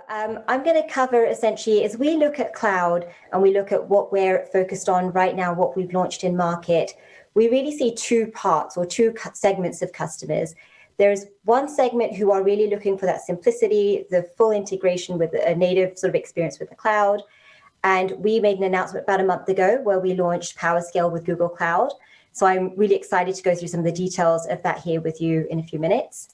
I'm going to cover essentially, as we look at cloud and we look at what we're focused on right now, what we've launched in market, we really see two parts or two segments of customers. There's one segment who are really looking for that simplicity, the full integration with a native sort of experience with the cloud. And we made an announcement about a month ago where we launched PowerScale with Google Cloud. So I'm really excited to go through some of the details of that here with you in a few minutes.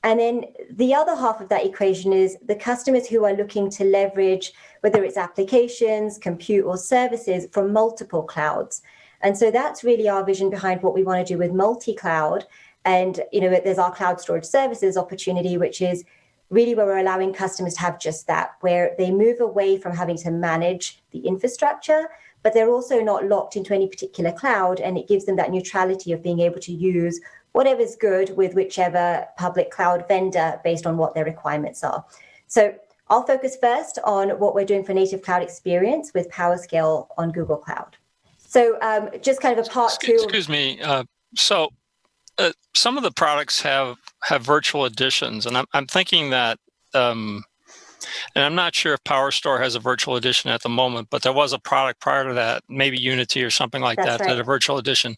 And then the other half of that equation is the customers who are looking to leverage, whether it's applications, compute, or services from multiple clouds. And so that's really our vision behind what we want to do with multi-cloud. And there's our cloud storage services opportunity, which is really where we're allowing customers to have just that, where they move away from having to manage the infrastructure, but they're also not locked into any particular cloud, and it gives them that neutrality of being able to use whatever's good with whichever public cloud vendor based on what their requirements are. So I'll focus first on what we're doing for native cloud experience with PowerScale on Google Cloud. So just kind of a part two. Excuse me. Some of the products have virtual editions, and I'm thinking that, and I'm not sure if PowerStore has a virtual edition at the moment, but there was a product prior to that, maybe Unity or something like that, that had a virtual edition.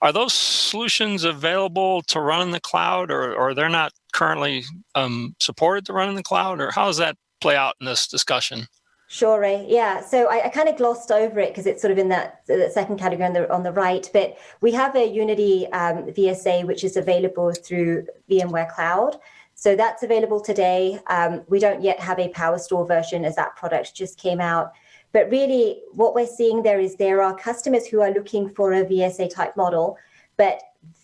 Are those solutions available to run in the cloud, or they're not currently supported to run in the cloud, or how does that play out in this discussion? Sure, Ray. Yeah, so I kind of glossed over it because it's sort of in that second category on the right. But we have a Unity VSA, which is available through VMware Cloud. So that's available today. We don't yet have a PowerStore version as that product just came out. But really, what we're seeing there are customers who are looking for a VSA type model. But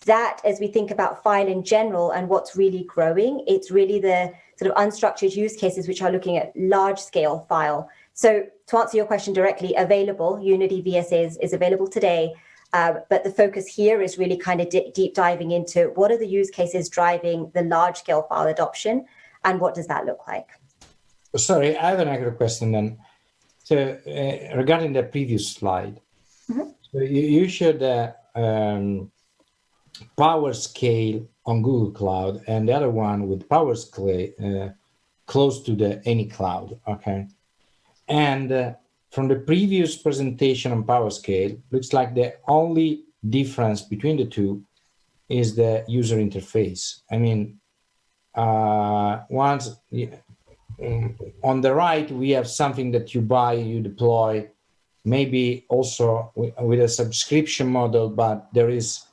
that, as we think about file in general and what's really growing, it's really the sort of unstructured use cases which are looking at large scale file. So to answer your question directly, available, Unity VSA is available today. But the focus here is really kind of deep diving into what are the use cases driving the large scale file adoption and what does that look like? Sorry, I have another question then. So regarding the previous slide, so you showed PowerScale on Google Cloud and the other one with PowerScale close to any cloud, okay? And from the previous presentation on PowerScale, looks like the only difference between the two is the user interface. I mean, once on the right, we have something that you buy, you deploy, maybe also with a subscription model, but there is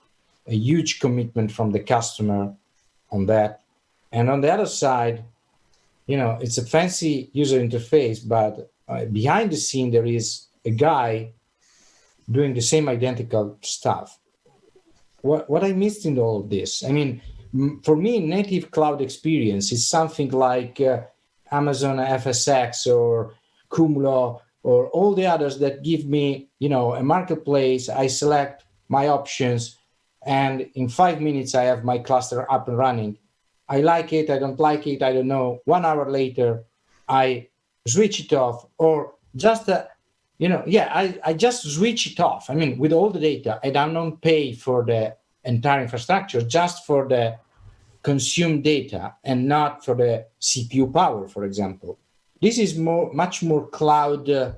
a huge commitment from the customer on that. And on the other side, it's a fancy user interface, but behind the scene, there is a guy doing the same identical stuff. What I missed in all of this? I mean, for me, native cloud experience is something like Amazon FSx or Cumulo or all the others that give me, a marketplace. I select my options, and in 5 minutes, I have my cluster up and running. I like it, I don't like it, I don't know. 1 hour later, I switch it off, or just, I just switch it off. I mean, with all the data, I don't pay for the entire infrastructure, just for the consumed data and not for the CPU power, for example. This is much more cloud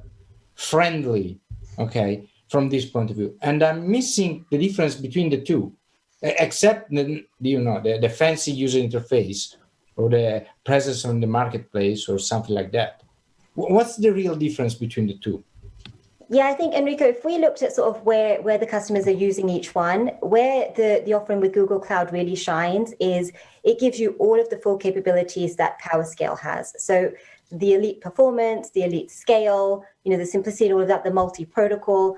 friendly, okay, from this point of view. And I'm missing the difference between the two, except the fancy user interface or the presence on the marketplace or something like that. What's the real difference between the two? Yeah, I think, Enrico, if we looked at sort of where the customers are using each one, where the offering with Google Cloud really shines is it gives you all of the full capabilities that PowerScale has. So the elite performance, the elite scale, the simplicity and all of that, the multi-protocol,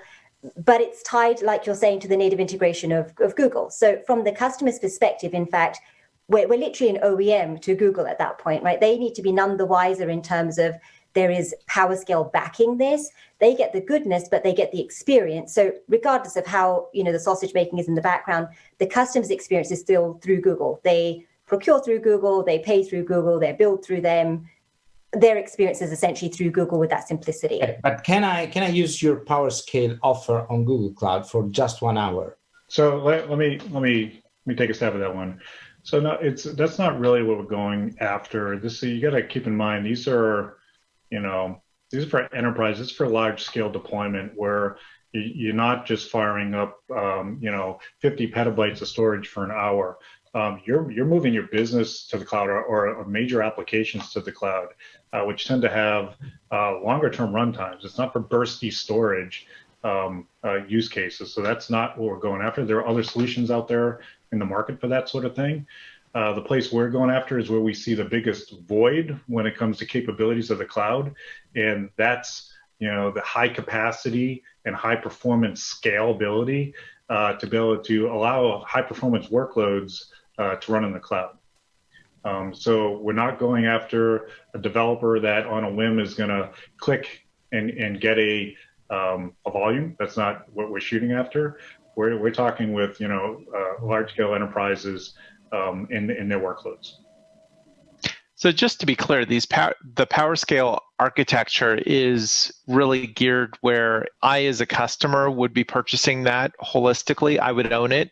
but it's tied, like you're saying, to the native integration of Google. So from the customer's perspective, in fact, we're literally an OEM to Google at that point, right? They need to be none the wiser in terms of there is PowerScale backing this. They get the goodness, but they get the experience. So regardless of how, the sausage making is in the background, the customer's experience is still through Google. They procure through Google, they pay through Google, they build through them. Their experience is essentially through Google with that simplicity. But can I use your PowerScale offer on Google Cloud for just 1 hour? So let me take a stab at that one. So no, that's not really what we're going after. You got to keep in mind, these are for enterprise, it's for large scale deployment where you're not just firing up 50 petabytes of storage for an hour. You're moving your business to the cloud or major applications to the cloud, which tend to have longer term runtimes. It's not for bursty storage use cases. So that's not what we're going after. There are other solutions out there in the market for that sort of thing. The place we're going after is where we see the biggest void when it comes to capabilities of the cloud. And that's, the high capacity and high performance scalability to be able to allow high performance workloads to run in the cloud. So we're not going after a developer that on a whim is going to click and get a volume. That's not what we're shooting after. We're talking with large scale enterprises in their workloads. So just to be clear, the PowerScale architecture is really geared where I, as a customer, would be purchasing that holistically. I would own it,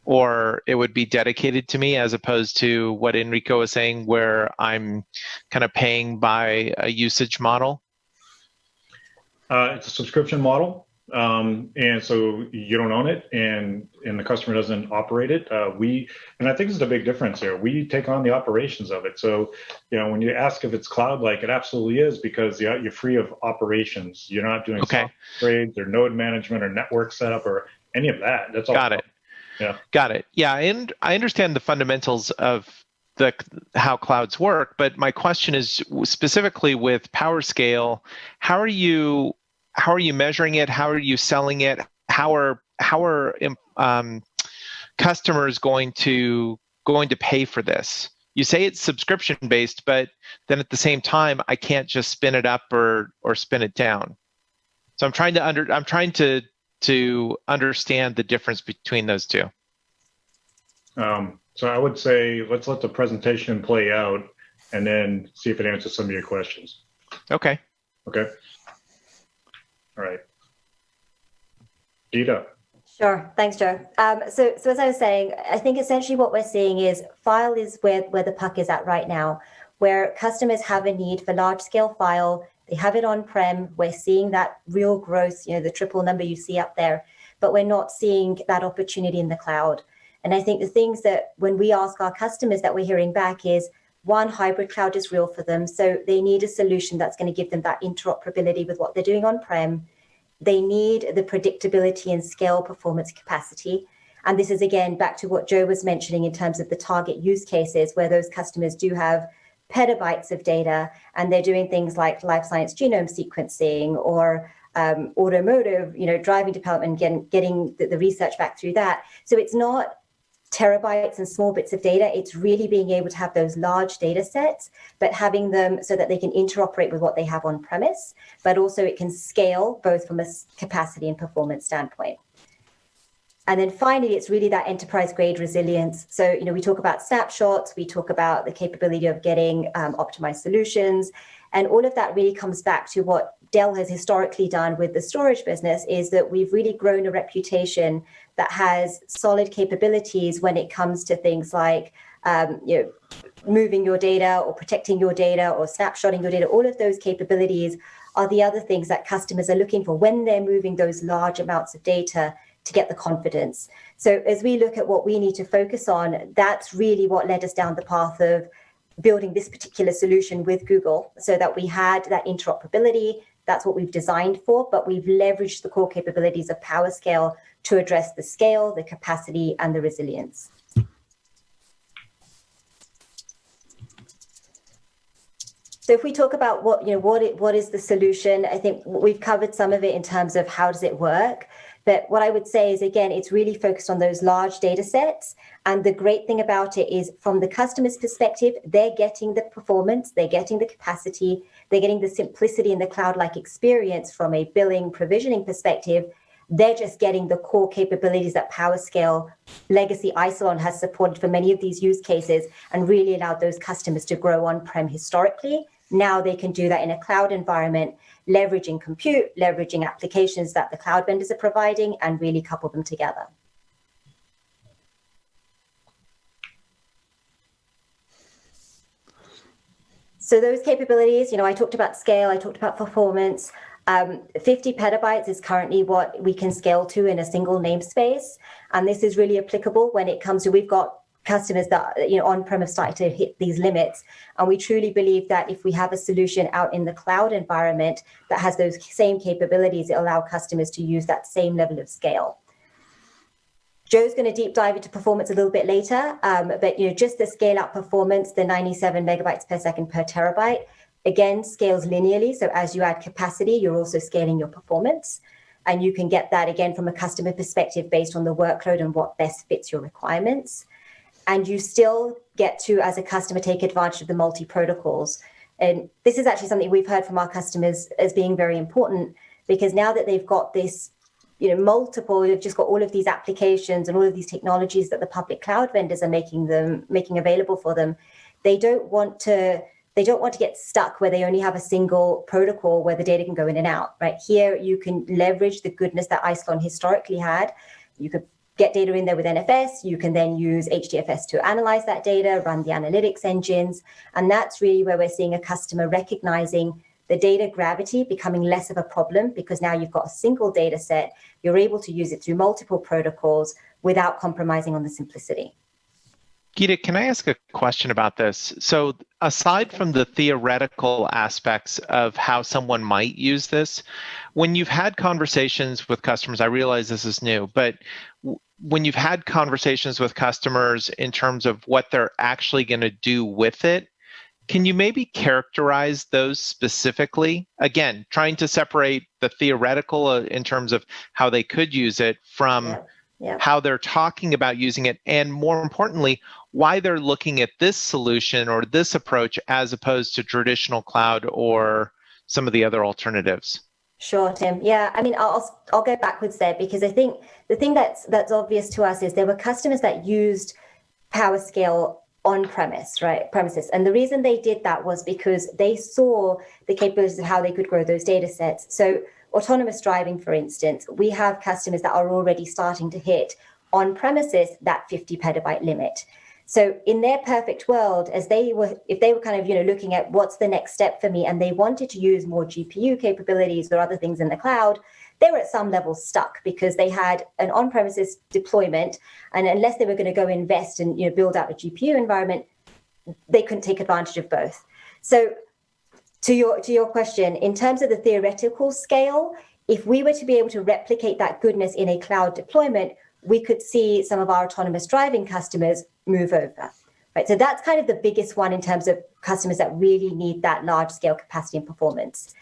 or it would be dedicated to me, as opposed to what Enrico was saying, where I'm kind of paying by a usage model. It's a subscription model. And so you don't own it, and the customer doesn't operate it. And I think this is a big difference here. We take on the operations of it. So, when you ask if it's cloud-like, it absolutely is, because you're free of operations. You're not doing software upgrades or node management or network setup or any of that. That's all. Got it. Yeah. Got it. Yeah, and I understand the fundamentals of how clouds work, but my question is specifically with PowerScale, how are you measuring it? How are you selling it? How are customers going to pay for this? You say it's subscription based, but then at the same time, I can't just spin it up or spin it down. So I'm trying to understand the difference between those two. So I would say let's let the presentation play out and then see if it answers some of your questions. Okay. Okay. All right. Geeta. Sure. Thanks, Joe. So as I was saying, I think essentially what we're seeing is file is where the puck is at right now, where customers have a need for large scale file. They have it on-prem. We're seeing that real growth, the triple number you see up there, but we're not seeing that opportunity in the cloud. And I think the things that when we ask our customers that we're hearing back is, one, hybrid cloud is real for them. So they need a solution that's going to give them that interoperability with what they're doing on-prem. They need the predictability and scale performance capacity. And this is, again, back to what Joe was mentioning in terms of the target use cases, where those customers do have petabytes of data and they're doing things like life science genome sequencing or automotive, driving development, getting the research back through that. So it's not terabytes and small bits of data. It's really being able to have those large data sets, but having them so that they can interoperate with what they have on premise, but also it can scale both from a capacity and performance standpoint. And then finally, it's really that enterprise grade resilience. So, we talk about snapshots, we talk about the capability of getting optimized solutions, and all of that really comes back to what Dell has historically done with the storage business, is that we've really grown a reputation that has solid capabilities when it comes to things like moving your data or protecting your data or snapshotting your data. All of those capabilities are the other things that customers are looking for when they're moving those large amounts of data to get the confidence. So as we look at what we need to focus on, that's really what led us down the path of building this particular solution with Google, so that we had that interoperability. That's what we've designed for, but we've leveraged the core capabilities of PowerScale to address the scale, the capacity, and the resilience. So if we talk about what is the solution, I think we've covered some of it in terms of how does it work. But what I would say is, again, it's really focused on those large data sets. And the great thing about it is, from the customer's perspective, they're getting the performance, they're getting the capacity, they're getting the simplicity and the cloud-like experience from a billing provisioning perspective. They're just getting the core capabilities that PowerScale legacy Isilon has supported for many of these use cases and really allowed those customers to grow on-prem historically. Now they can do that in a cloud environment, leveraging compute, leveraging applications that the cloud vendors are providing, and really couple them together. So those capabilities, I talked about scale, I talked about performance. 50 petabytes is currently what we can scale to in a single namespace. And this is really applicable when it comes to, we've got customers that, on-premise starting to hit these limits. And we truly believe that if we have a solution out in the cloud environment that has those same capabilities, it allow customers to use that same level of scale. Joe's going to deep dive into performance a little bit later, but just the scale out performance, the 97 megabytes per second per terabyte, again, scales linearly. So as you add capacity, you're also scaling your performance. And you can get that, again, from a customer perspective based on the workload and what best fits your requirements. And you still get to, as a customer, take advantage of the multi-protocols. And this is actually something we've heard from our customers as being very important, because now that they've got this, they've just got all of these applications and all of these technologies that the public cloud vendors are making available for them, they don't want to get stuck where they only have a single protocol where the data can go in and out, right? Here, you can leverage the goodness that Isilon historically had. You could get data in there with NFS. You can then use HDFS to analyze that data, run the analytics engines. And that's really where we're seeing a customer recognizing the data gravity becoming less of a problem, because now you've got a single data set. You're able to use it through multiple protocols without compromising on the simplicity. Geeta, can I ask a question about this? So aside from the theoretical aspects of how someone might use this, when you've had conversations with customers, I realize this is new, but when you've had conversations with customers in terms of what they're actually going to do with it, can you maybe characterize those specifically? Again, trying to separate the theoretical in terms of how they could use it from how they're talking about using it, and more importantly, why they're looking at this solution or this approach as opposed to traditional cloud or some of the other alternatives. Sure, Tim. Yeah, I mean, I'll go backwards there, because I think the thing that's obvious to us is there were customers that used PowerScale on-premise, right? Premises. And the reason they did that was because they saw the capabilities of how they could grow those data sets. So autonomous driving, for instance, we have customers that are already starting to hit on-premises that 50 petabyte limit. So in their perfect world, if they were kind of, looking at what's the next step for me, and they wanted to use more GPU capabilities or other things in the cloud, they were at some level stuck because they had an on-premises deployment, and unless they were going to go invest and build out a GPU environment, they couldn't take advantage of both. So to your question, in terms of the theoretical scale, if we were to be able to replicate that goodness in a cloud deployment, we could see some of our autonomous driving customers move over. Right, so that's kind of the biggest one in terms of customers that really need that large scale capacity and performance.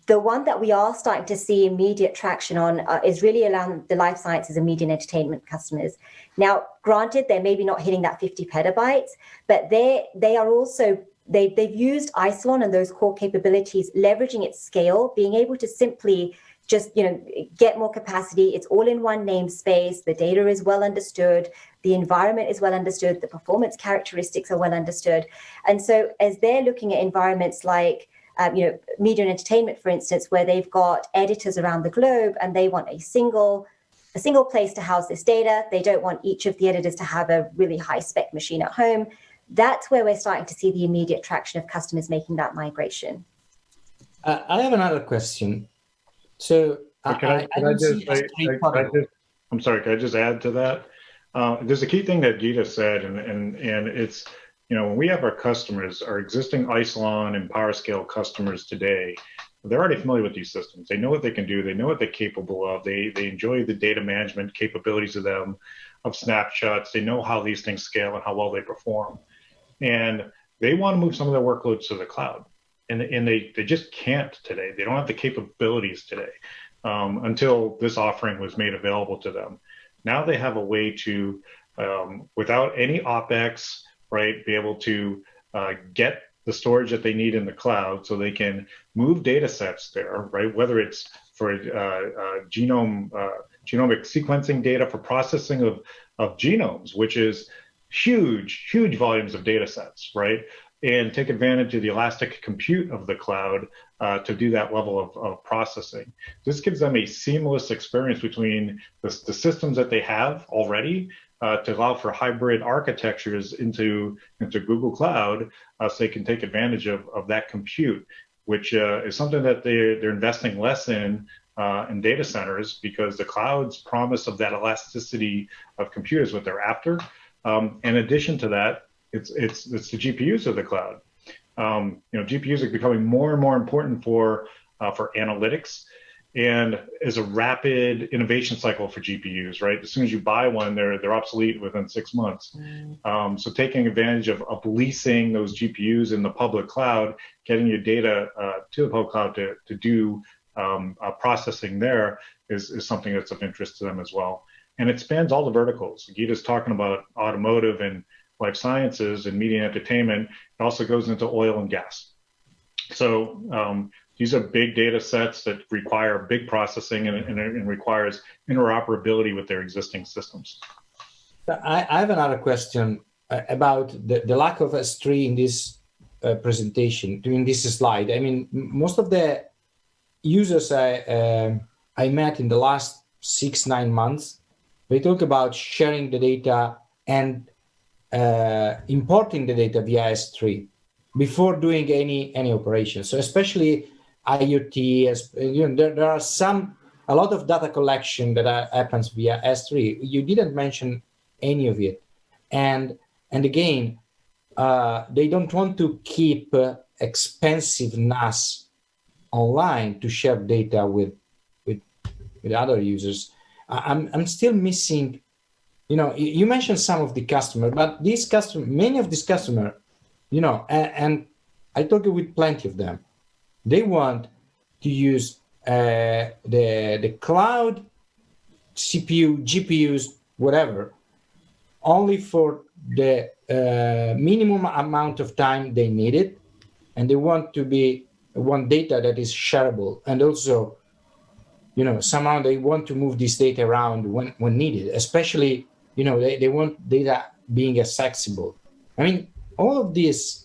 The one that we are starting to see immediate traction on is really around the life sciences and media and entertainment customers. Now, granted, they're maybe not hitting that 50 petabytes, but they are also, they've used Isilon and those core capabilities, leveraging its scale, being able to simply just get more capacity. It's all in one namespace. The data is well understood. The environment is well understood. The performance characteristics are well understood. And so as they're looking at environments like media and entertainment, for instance, where they've got editors around the globe and they want a single place to house this data. They don't want each of the editors to have a really high spec machine at home. That's where we're starting to see the immediate traction of customers making that migration. I have another question. So I'm sorry, can I just add to that? There's a key thing that Geeta said, and it's, when we have our customers, our existing Isilon and PowerScale customers today, they're already familiar with these systems. They know what they can do. They know what they're capable of. They enjoy the data management capabilities of them, of snapshots. They know how these things scale and how well they perform. And they want to move some of their workloads to the cloud. And they just can't today. They don't have the capabilities today until this offering was made available to them. Now they have a way to, without any OpEx, right, be able to get the storage that they need in the cloud so they can move data sets there, right, whether it's for genomic sequencing data for processing of genomes, which is huge volumes of data sets, right, and take advantage of the elastic compute of the cloud to do that level of processing. This gives them a seamless experience between the systems that they have already to allow for hybrid architectures into Google Cloud, so they can take advantage of that compute, which is something that they're investing less in data centers, because the cloud's promise of that elasticity of compute is what they're after. In addition to that, it's the GPUs of the cloud. GPUs are becoming more and more important for analytics, and is a rapid innovation cycle for GPUs, right? As soon as you buy one, they're obsolete within 6 months. So taking advantage of leasing those GPUs in the public cloud, getting your data to the public cloud to do processing there is something that's of interest to them as well. And it spans all the verticals. Geeta's talking about automotive and life sciences and media and entertainment. It also goes into oil and gas. So these are big data sets that require big processing and requires interoperability with their existing systems. I have another question about the lack of S3 in this presentation, in this slide. I mean, most of the users I met in the last 6-9 months, they talk about sharing the data and importing the data via S3 before doing any operation. So especially IoT, there are a lot of data collection that happens via S3. You didn't mention any of it, and again, they don't want to keep expensive NAS online to share data with other users. I'm still missing. You mentioned some of the customers, but many of these customers, and I talked with plenty of them. They want to use the cloud CPU, GPUs, whatever, only for the minimum amount of time they need it, and they want data that is shareable, and also, somehow they want to move this data around when needed. Especially, they want data being accessible. I mean, all of this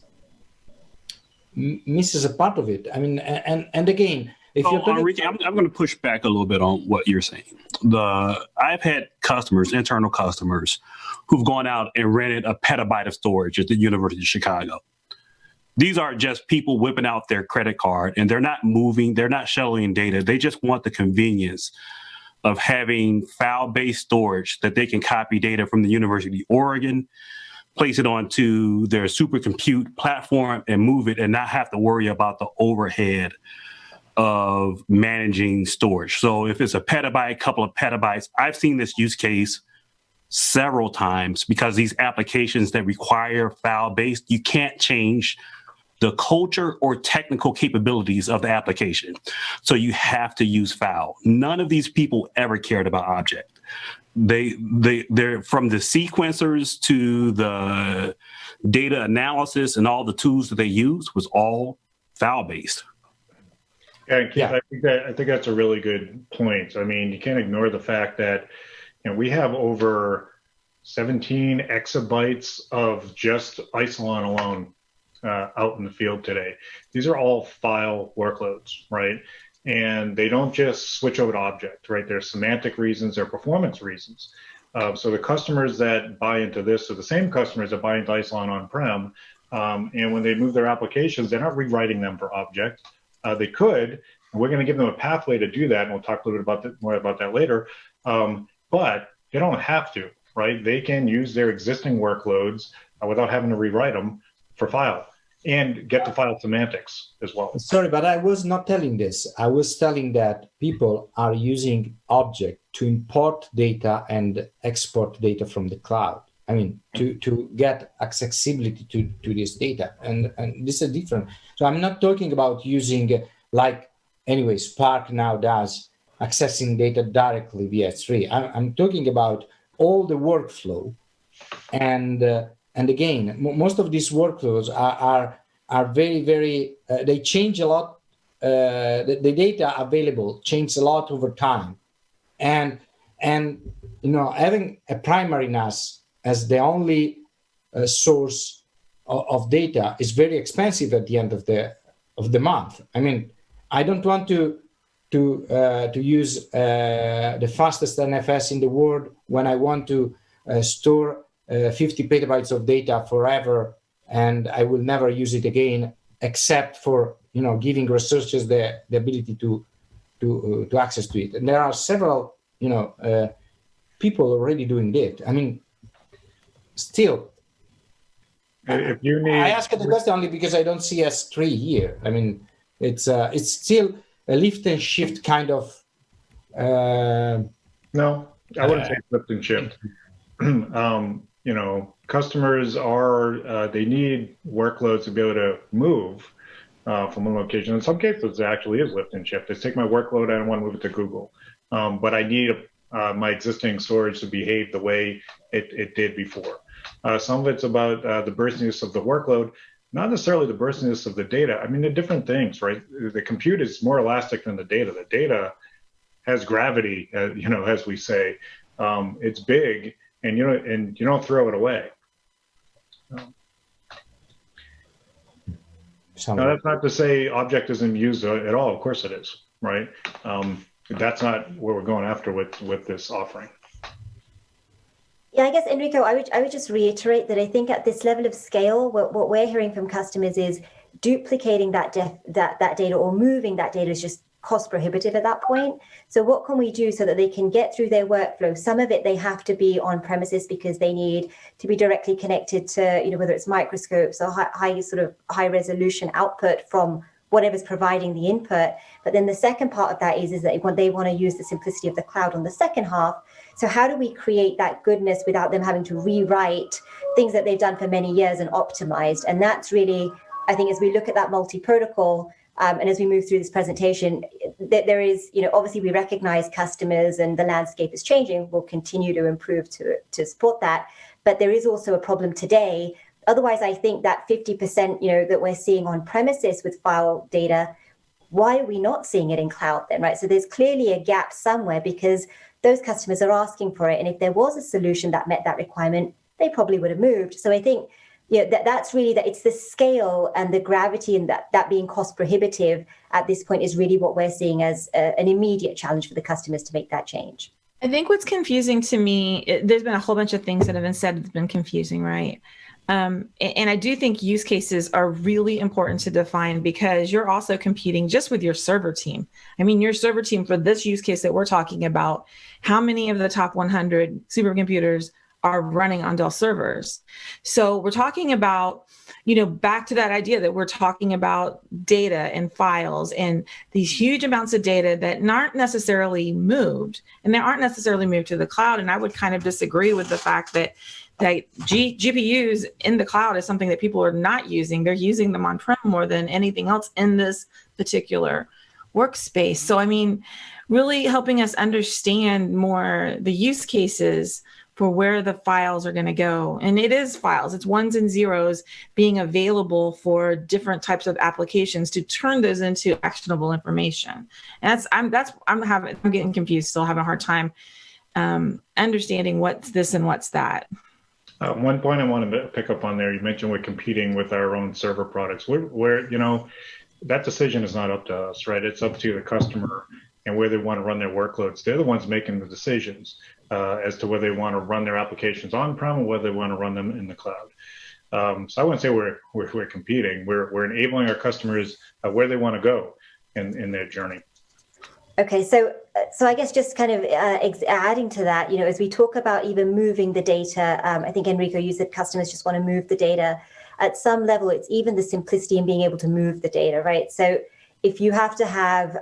misses a part of it. I mean, and again, if you're talking, Enrique, I'm going to push back a little bit on what you're saying. I've had customers, internal customers, who've gone out and rented a petabyte of storage at the University of Chicago. These are just people whipping out their credit card, and they're not moving, they're not shuttling data. They just want the convenience of having file-based storage that they can copy data from the University of Oregon, place it onto their supercompute platform, and move it, and not have to worry about the overhead of managing storage. So if it's a petabyte, couple of petabytes, I've seen this use case several times, because these applications that require file-based, you can't change the culture or technical capabilities of the application. So you have to use file. None of these people ever cared about object. They're from the sequencers to the data analysis, and all the tools that they use was all file-based. Yeah. I think that's a really good point. I mean, you can't ignore the fact that we have over 17 exabytes of just Isilon alone out in the field today. These are all file workloads, right? And they don't just switch over to object, right? There's semantic reasons, there are performance reasons. So the customers that buy into this are the same customers that buy into Isilon on-prem. And when they move their applications, they're not rewriting them for object. They could, and we're going to give them a pathway to do that, and we'll talk a little bit more about that later. But they don't have to, right? They can use their existing workloads without having to rewrite them for file, and get the file semantics as well. Sorry, but I was not telling this. I was telling that people are using object to import data and export data from the cloud. I mean, to get accessibility to this data. And this is different. So I'm not talking about using, Spark now does, accessing data directly via S3. I'm talking about all the workflow. And again, most of these workflows are very, very, they change a lot. The data available changes a lot over time. And having a primary NAS as the only source of data is very expensive at the end of the month. I mean, I don't want to use the fastest NFS in the world when I want to store 50 petabytes of data forever, and I will never use it again, except for giving researchers the ability to access to it. And there are several people already doing that. I mean, still, if you need, I ask the question only because I don't see S3 here. I mean, it's still a lift and shift kind of. No, I wouldn't say lift and shift. Customers they need workloads to be able to move from one location. In some cases, it actually is lift and shift. I take my workload, I don't want to move it to Google, but I need my existing storage to behave the way it did before. Some of it's about the burstiness of the workload, not necessarily the burstiness of the data. I mean, they're different things, right? The compute is more elastic than the data. The data has gravity, as we say. It's big, and you don't throw it away. Now, that's not to say object isn't used at all. Of course it is, right? That's not where we're going after with this offering. Yeah, I guess, Enrico, I would just reiterate that I think at this level of scale, what we're hearing from customers is duplicating that data or moving that data is just cost prohibitive at that point. So what can we do so that they can get through their workflow? Some of it they have to be on premises because they need to be directly connected to, whether it's microscopes or high resolution output from whatever's providing the input. But then the second part of that is that they want to use the simplicity of the cloud on the second half. So how do we create that goodness without them having to rewrite things that they've done for many years and optimized? And that's really, I think, as we look at that multi-protocol, and as we move through this presentation, there is, obviously we recognize customers and the landscape is changing. We'll continue to improve to support that. But there is also a problem today. Otherwise, I think that 50%, that we're seeing on premises with file data, why are we not seeing it in cloud then, right? So there's clearly a gap somewhere because those customers are asking for it. And if there was a solution that met that requirement, they probably would have moved. So I think that's really that it's the scale and the gravity and that being cost prohibitive at this point is really what we're seeing as an immediate challenge for the customers to make that change. I think what's confusing to me, there's been a whole bunch of things that have been said that's been confusing, right? And I do think use cases are really important to define because you're also competing just with your server team. I mean, your server team for this use case that we're talking about, how many of the top 100 supercomputers are running on Dell servers? So we're talking about, back to that idea that we're talking about data and files and these huge amounts of data that aren't necessarily moved, and they aren't necessarily moved to the cloud. And I would kind of disagree with the fact that GPUs in the cloud is something that people are not using. They're using them on-prem more than anything else in this particular workspace. So, I mean, really helping us understand more the use cases for where the files are going to go. And it is files, it's ones and zeros being available for different types of applications to turn those into actionable information. And I'm getting confused, still having a hard time understanding what's this and what's that. One point I want to pick up on there, you mentioned we're competing with our own server products. We're that decision is not up to us, right? It's up to the customer and where they want to run their workloads. They're the ones making the decisions as to whether they want to run their applications on-prem or whether they want to run them in the cloud. So I wouldn't say we're competing. We're enabling our customers where they want to go in their journey. Okay, so I guess just kind of adding to that, as we talk about even moving the data, I think Enrico, you said customers just want to move the data. At some level, it's even the simplicity in being able to move the data, right? So if you have to have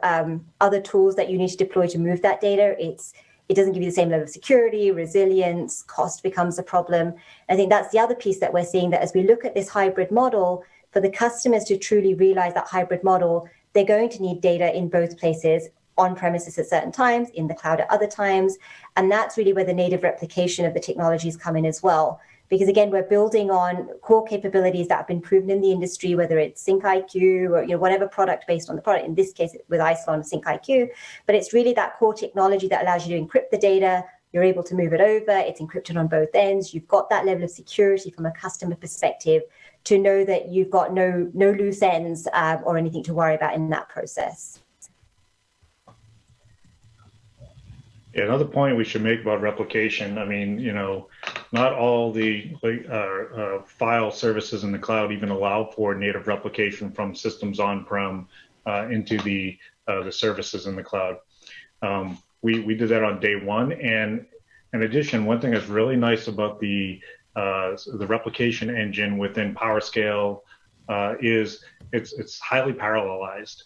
other tools that you need to deploy to move that data, it doesn't give you the same level of security, resilience, cost becomes a problem. I think that's the other piece that we're seeing, that as we look at this hybrid model, for the customers to truly realize that hybrid model, they're going to need data in both places, on premises at certain times, in the cloud at other times. And that's really where the native replication of the technologies come in as well. Because again, we're building on core capabilities that have been proven in the industry, whether it's SyncIQ or whatever product based on the product, in this case with Isilon, SyncIQ. But it's really that core technology that allows you to encrypt the data. You're able to move it over. It's encrypted on both ends. You've got that level of security from a customer perspective to know that you've got no loose ends or anything to worry about in that process. Another point we should make about replication, I mean, not all the file services in the cloud even allow for native replication from systems on-prem into the services in the cloud. We did that on day one, and in addition, one thing that's really nice about the replication engine within PowerScale is it's highly parallelized.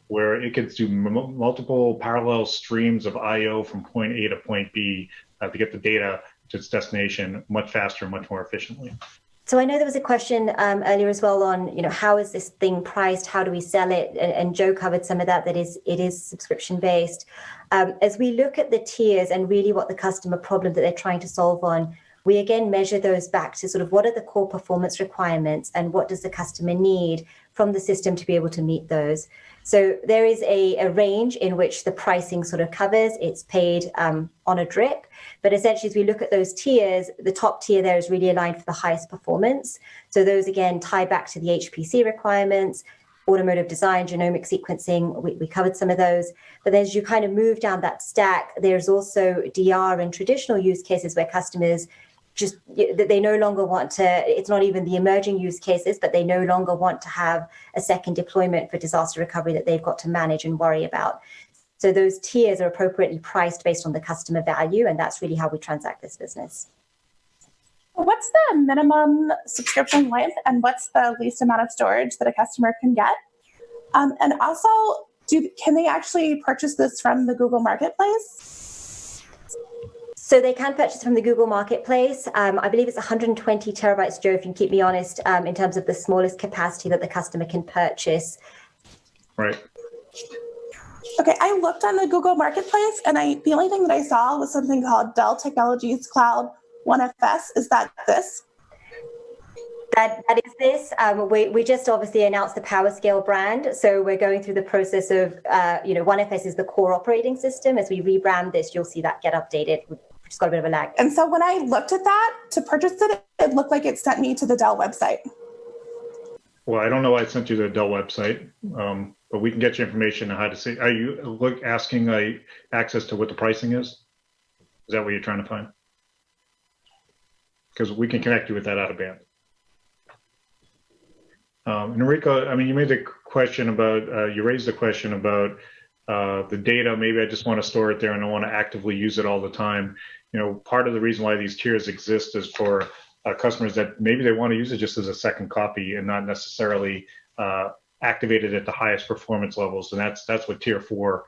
Where it could do multiple parallel streams of I/O from point A to point B to get the data to its destination much faster, much more efficiently. So I know there was a question earlier as well on, how is this thing priced? How do we sell it? And Joe covered some of that. It is subscription based. As we look at the tiers and really what the customer problem that they're trying to solve on, we again measure those back to sort of what are the core performance requirements and what does the customer need from the system to be able to meet those. So there is a range in which the pricing sort of covers. It's paid on a drip. But essentially, as we look at those tiers, the top tier there is really aligned for the highest performance. So those, again, tie back to the HPC requirements, automotive design, genomic sequencing. We covered some of those. But as you kind of move down that stack, there's also DR and traditional use cases where customers they no longer want to, it's not even the emerging use cases, but they no longer want to have a second deployment for disaster recovery that they've got to manage and worry about. So those tiers are appropriately priced based on the customer value, and that's really how we transact this business. What's the minimum subscription length and what's the least amount of storage that a customer can get? And also, can they actually purchase this from the Google Marketplace? So they can purchase from the Google Marketplace. I believe it's 120 terabytes, Joe, if you can keep me honest, in terms of the smallest capacity that the customer can purchase. Right. Okay, I looked on the Google Marketplace, and the only thing that I saw was something called Dell Technologies Cloud 1FS. Is that this? That is this. We just obviously announced the PowerScale brand, so we're going through the process of, 1FS is the core operating system. As we rebrand this, you'll see that get updated. We've just got a bit of a lag. And so when I looked at that to purchase it, it looked like it sent me to the Dell website. Well, I don't know why I sent you to the Dell website, but we can get you information on how to see. Are you asking access to what the pricing is? Is that what you're trying to find? Because we can connect you with that out of band. Enrico, I mean, you raised the question about the data. Maybe I just want to store it there and I want to actively use it all the time. Part of the reason why these tiers exist is for customers that maybe they want to use it just as a second copy and not necessarily activate it at the highest performance levels. And that's what tier 4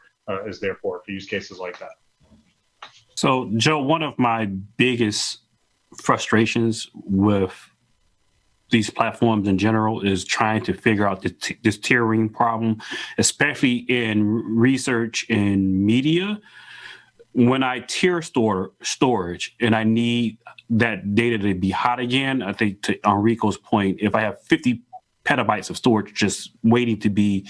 is there for use cases like that. So, Joe, one of my biggest frustrations with these platforms in general is trying to figure out this tiering problem, especially in research and media. When I tier storage and I need that data to be hot again, I think to Enrico's point, if I have 50 petabytes of storage just waiting to be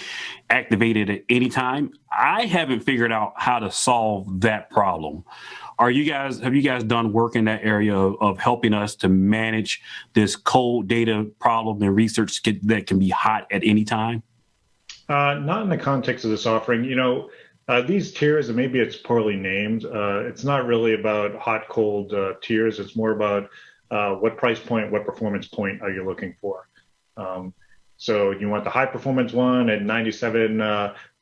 activated at any time, I haven't figured out how to solve that problem. Have you guys done work in that area of helping us to manage this cold data problem and research that can be hot at any time? Not in the context of this offering. These tiers, and maybe it's poorly named, it's not really about hot, cold tiers. It's more about what price point, what performance point are you looking for? So you want the high performance one at 97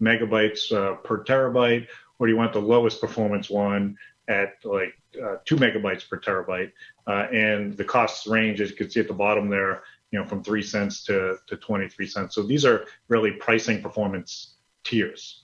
megabytes per terabyte, or do you want the lowest performance one at 2 megabytes per terabyte? And the costs range, as you can see at the bottom there, from 3 cents to 23 cents. So these are really pricing performance tiers.